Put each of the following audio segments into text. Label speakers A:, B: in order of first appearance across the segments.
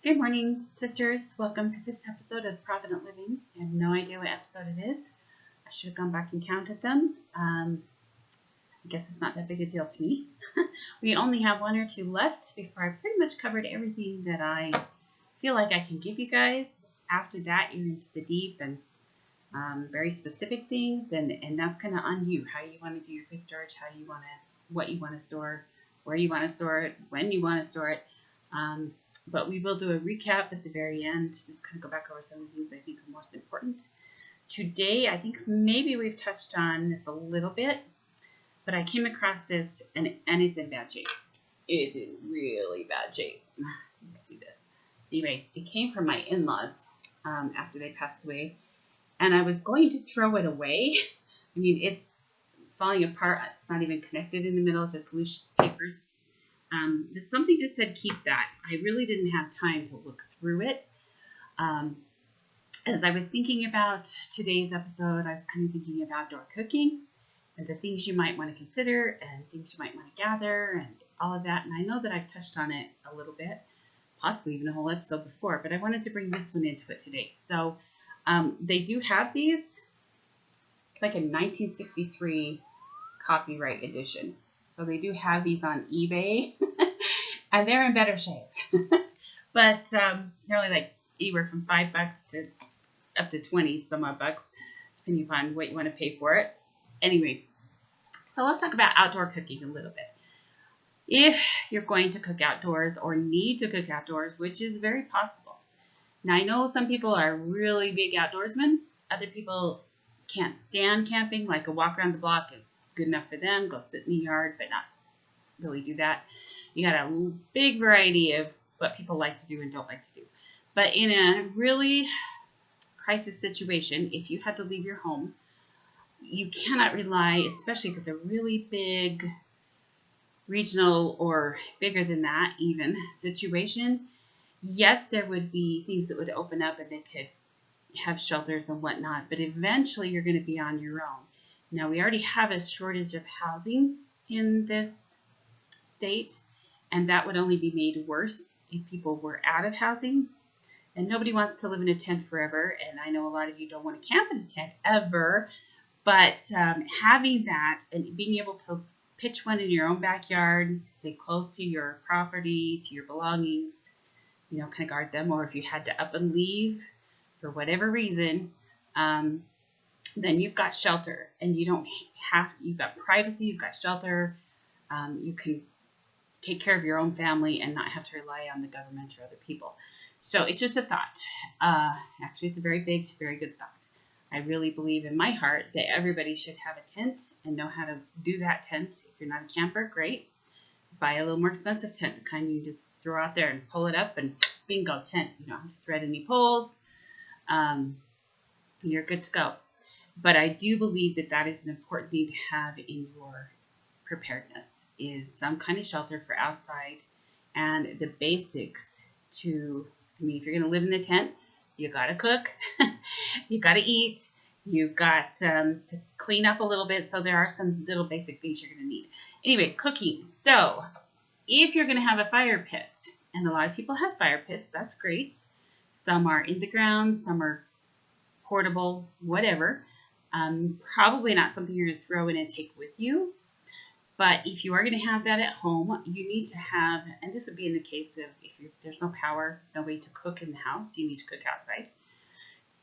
A: Good morning, sisters. Welcome to this episode of Provident Living. I have no idea what episode it is. I should have gone back and counted them. I guess it's not that big a deal to me. We only have one or two left before I've pretty much covered everything that I feel like I can give you guys. After that, you're into the deep and very specific things, and that's kind of on you, how you want to do your faith storage, what you want to store, where you want to store it, when you want to store it. But we will do a recap at the very end to just kind of go back over some of the things I think are most important. Today, I think maybe we've touched on this a little bit, but I came across this and it's in bad shape. It's in really bad shape. You can see this. Anyway, it came from my in-laws after they passed away, and I was going to throw it away. I mean, it's falling apart. It's not even connected in the middle. It's just loose papers. But something just said keep that. I really didn't have time to look through it. As I was thinking about today's episode, I was kind of thinking of outdoor cooking and the things you might want to consider and things you might want to gather and all of that. And I know that I've touched on it a little bit, possibly even a whole episode before, but I wanted to bring this one into it today. So they do have these. It's like a 1963 copyright edition. So they do have these on eBay, and they're in better shape. But they're only like anywhere from $5 to up to 20 some odd bucks, depending upon what you want to pay for it. Anyway, so let's talk about outdoor cooking a little bit. If you're going to cook outdoors or need to cook outdoors, which is very possible. Now, I know some people are really big outdoorsmen. Other people can't stand camping, like a walk around the block is good enough for them. Go sit in the yard, but not really do that. You got a big variety of what people like to do and don't like to do. But in a really crisis situation, if you had to leave your home, you cannot rely, especially if it's a really big regional or bigger than that even situation. Yes, there would be things that would open up and they could have shelters and whatnot, but eventually you're going to be on your own. Now, we already have a shortage of housing in this state, and that would only be made worse if people were out of housing. And nobody wants to live in a tent forever, and I know a lot of you don't want to camp in a tent ever, but having that and being able to pitch one in your own backyard, stay close to your property, to your belongings, kind of guard them, or if you had to up and leave for whatever reason, then you've got shelter, and you don't have to, you've got privacy, you've got shelter, you can take care of your own family and not have to rely on the government or other people. So it's just a thought. Actually, it's a very big, very good thought. I really believe in my heart that everybody should have a tent and know how to do that tent. If you're not a camper, great. Buy a little more expensive tent, the kind you just throw out there and pull it up and bingo, tent. You don't have to thread any poles. You're good to go. But I do believe that that is an important thing to have in your preparedness, is some kind of shelter for outside and the basics to, if you're going to live in the tent, you got to cook, you got to eat, you've got to clean up a little bit. So there are some little basic things you're going to need. Anyway, cooking. So if you're going to have a fire pit, and a lot of people have fire pits, that's great. Some are in the ground, some are portable, whatever. Probably not something you're going to throw in and take with you. But if you are going to have that at home, you need to have, and this would be in the case of if there's no power, no way to cook in the house, you need to cook outside,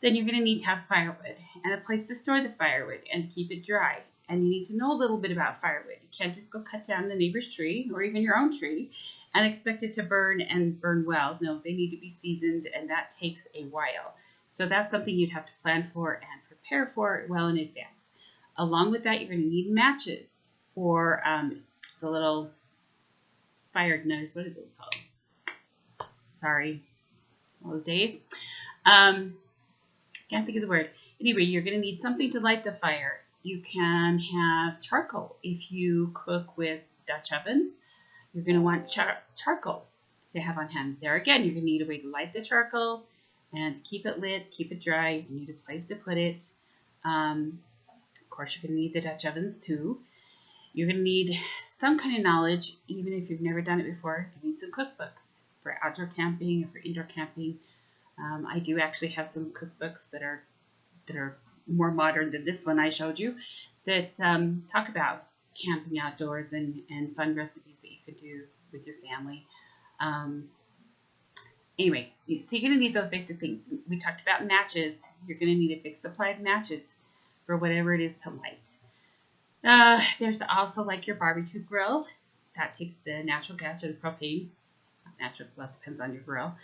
A: then you're going to need to have firewood and a place to store the firewood and keep it dry. And you need to know a little bit about firewood. You can't just go cut down the neighbor's tree or even your own tree and expect it to burn and burn well. No, they need to be seasoned, and that takes a while. So that's something you'd have to plan for and prepare for well in advance. Along with that, you're going to need matches for the little fire igniters. What are those called? Sorry, all those days. Can't think of the word. Anyway, you're going to need something to light the fire. You can have charcoal. If you cook with Dutch ovens, you're going to want charcoal to have on hand. There again, you're going to need a way to light the charcoal and keep it lit, keep it dry. You need a place to put it. Of course, you're going to need the Dutch ovens too. You're going to need some kind of knowledge, even if you've never done it before. You need some cookbooks. for outdoor camping or for indoor camping. I do actually have some cookbooks that are more modern than this one I showed you that talk about camping outdoors and fun recipes that you could do with your family. Anyway, so you're going to need those basic things. We talked about matches. You're going to need a big supply of matches for whatever it is to light. There's also like your barbecue grill. That takes the natural gas or the propane. Natural, well, depends on your grill.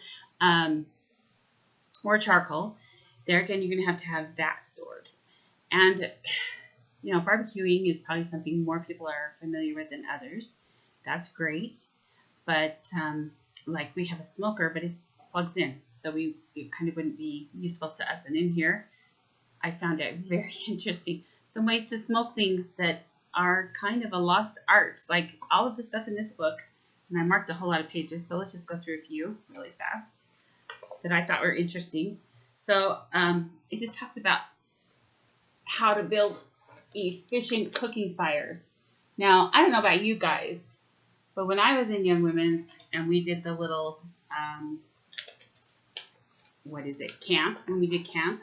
A: Or charcoal. There again, you're going to have that stored. And, barbecuing is probably something more people are familiar with than others. That's great. But, like we have a smoker, but it plugs in. So it kind of wouldn't be useful to us. And in here, I found it very interesting. Some ways to smoke things that are kind of a lost art. Like all of the stuff in this book, and I marked a whole lot of pages. So let's just go through a few really fast that I thought were interesting. So it just talks about how to build efficient cooking fires. Now, I don't know about you guys, but when I was in Young Women's and we did the little, camp, when we did camp,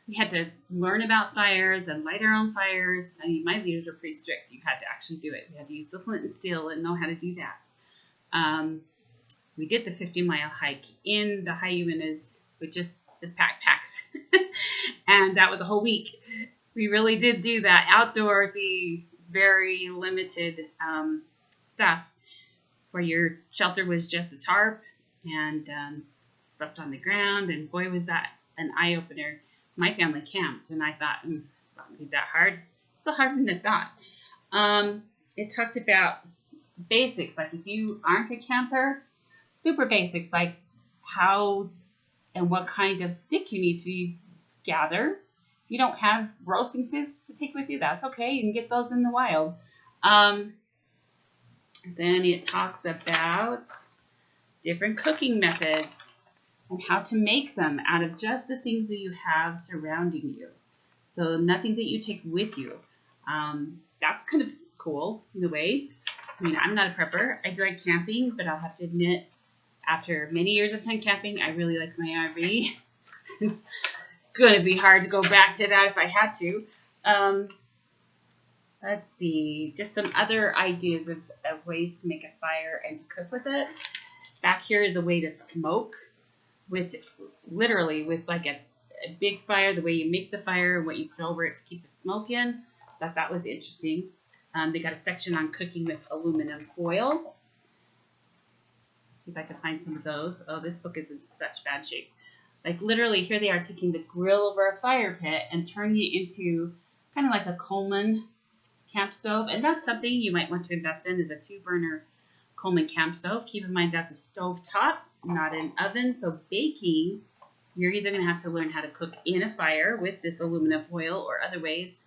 A: we had to learn about fires and light our own fires. I mean, my leaders were pretty strict. You had to actually do it. You had to use the flint and steel and know how to do that. We did the 50-mile hike in the Hyumenas with just the backpacks. And that was a whole week. We really did do that outdoorsy, very limited stuff where your shelter was just a tarp and slept on the ground. And boy, was that an eye-opener. My family camped, and I thought, it's not going to be that hard. It's so harder than I thought. It talked about basics, like if you aren't a camper, super basics, like how and what kind of stick you need to gather. If you don't have roasting sticks to take with you, that's okay. You can get those in the wild. Then it talks about different cooking methods and how to make them out of just the things that you have surrounding you. So nothing that you take with you. That's kind of cool in a way. I mean, I'm not a prepper. I do like camping, but I'll have to admit, after many years of tent camping, I really like my RV. Gonna be hard to go back to that if I had to. Let's see, just some other ideas of ways to make a fire and to cook with it. Back here is a way to smoke with like a big fire, the way you make the fire and what you put over it to keep the smoke in. Thought that was interesting. They got a section on cooking with aluminum foil. See if I can find some of those. Oh, this book is in such bad shape. Like literally here they are taking the grill over a fire pit and turning it into kind of like a Coleman camp stove. And that's something you might want to invest in, is a 2-burner Coleman camp stove. Keep in mind that's a stove top, not an oven. So baking, you're either going to have to learn how to cook in a fire with this aluminum foil or other ways.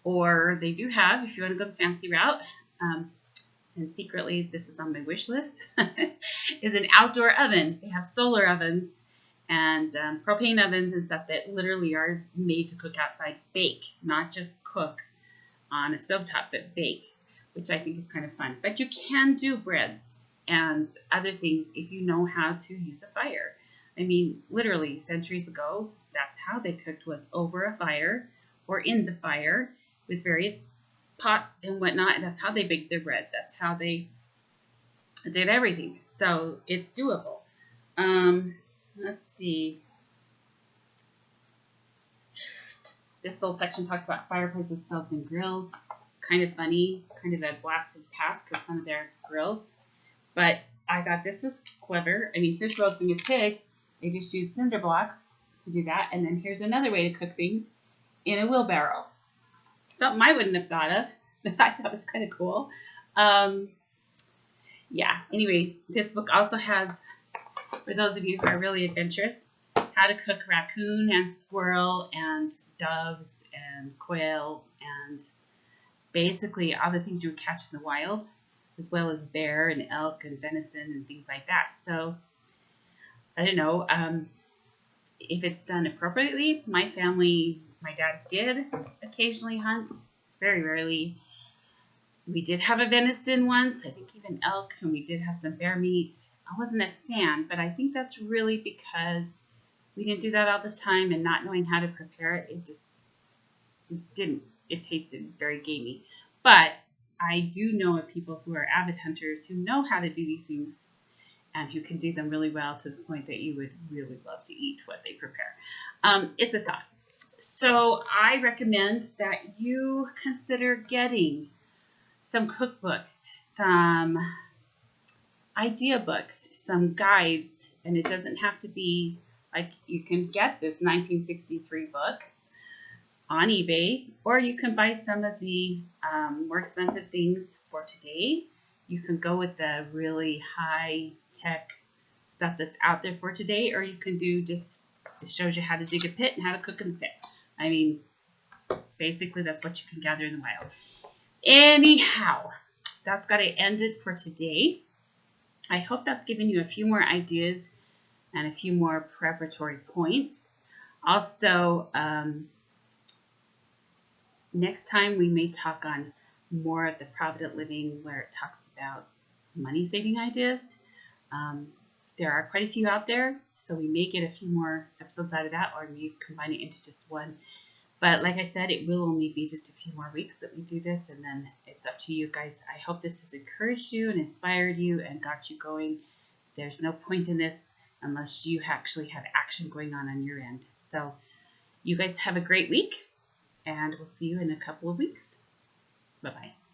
A: Or they do have, if you want to go the fancy route, and secretly this is on my wish list, is an outdoor oven. They have solar ovens and propane ovens and stuff that literally are made to cook outside, bake, not just cook on a stovetop, but bake, which I think is kind of fun. But you can do breads and other things if you know how to use a fire. I mean, literally centuries ago, that's how they cooked, was over a fire or in the fire with various pots and whatnot. And that's how they baked their bread. That's how they did everything. So it's doable. Let's see. This little section talks about fireplaces, stoves, and grills. Kind of funny, kind of a blast of the past because some of their grills. But I thought this was clever. I mean, here's roasting a pig. They just use cinder blocks to do that. And then here's another way to cook things in a wheelbarrow. Something I wouldn't have thought of. I thought was kind of cool. Yeah, anyway, this book also has, for those of you who are really adventurous, how to cook raccoon and squirrel and doves and quail and basically all the things you would catch in the wild, as well as bear and elk and venison and things like that. So, I don't know, if it's done appropriately. My family, my dad did occasionally hunt, very rarely. We did have a venison once, I think even elk, and we did have some bear meat. I wasn't a fan, but I think that's really because we didn't do that all the time, and not knowing how to prepare it, it tasted very gamey. But I do know of people who are avid hunters who know how to do these things and who can do them really well to the point that you would really love to eat what they prepare. It's a thought. So I recommend that you consider getting some cookbooks, some idea books, some guides, and it doesn't have to be like you can get this 1963 book on eBay, or you can buy some of the more expensive things for today. You can go with the really high-tech stuff that's out there for today, or you can do just, it shows you how to dig a pit and how to cook in the pit. I mean, basically that's what you can gather in the wild. Anyhow, that's got to end it for today. I hope that's given you a few more ideas and a few more preparatory points. Also, next time we may talk on more of the Provident Living, where it talks about money saving ideas. There are quite a few out there, so we may get a few more episodes out of that, or maybe combine it into just one. But like I said, it will only be just a few more weeks that we do this, and then it's up to you guys. I hope this has encouraged you and inspired you and got you going. There's no point in this unless you actually have action going on your end. So you guys have a great week, and we'll see you in a couple of weeks. Bye-bye.